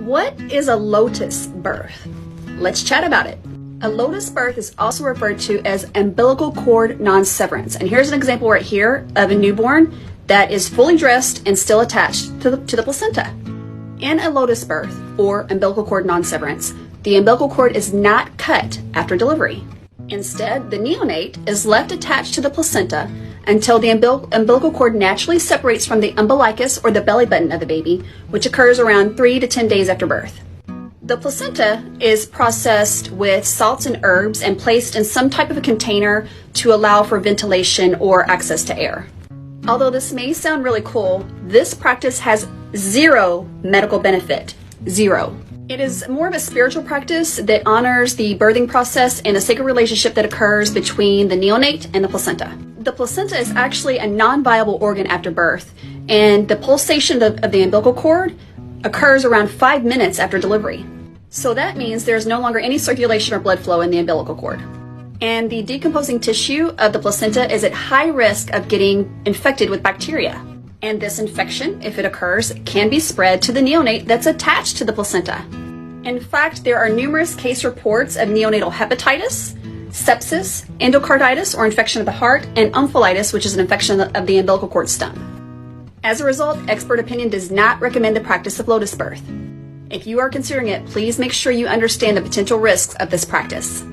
What is a lotus birth? Let's chat about it. A lotus birth is also referred to as umbilical cord nonseverence. And here's an example right here of a newborn that is fully dressed and still attached to the placenta. In a lotus birth or umbilical cord nonseverence, the umbilical cord is not cut after delivery. Instead, the neonate is left attached to the placenta until the umbilical cord naturally separates from the umbilicus or the belly button of the baby, which occurs around 3 to 10 days after birth. The placenta is processed with salts and herbs and placed in some type of a container to allow for ventilation or access to air. Although this may sound really cool, this practice has zero medical benefit. Zero. It is more of a spiritual practice that honors the birthing process and a sacred relationship that occurs between the neonate and the placenta. The placenta is actually a non-viable organ after birth, and the pulsation of the umbilical cord occurs around 5 minutes after delivery. So that means there's no longer any circulation or blood flow in the umbilical cord. And the decomposing tissue of the placenta is at high risk of getting infected with bacteria. And this infection, if it occurs, can be spread to the neonate that's attached to the placenta. In fact, there are numerous case reports of neonatal hepatitis, sepsis, endocarditis or infection of the heart, and umbilical, which is an infection of the umbilical cord stem. As a result, expert opinion does not recommend the practice of lotus birth. If you are considering it, please make sure you understand the potential risks of this practice.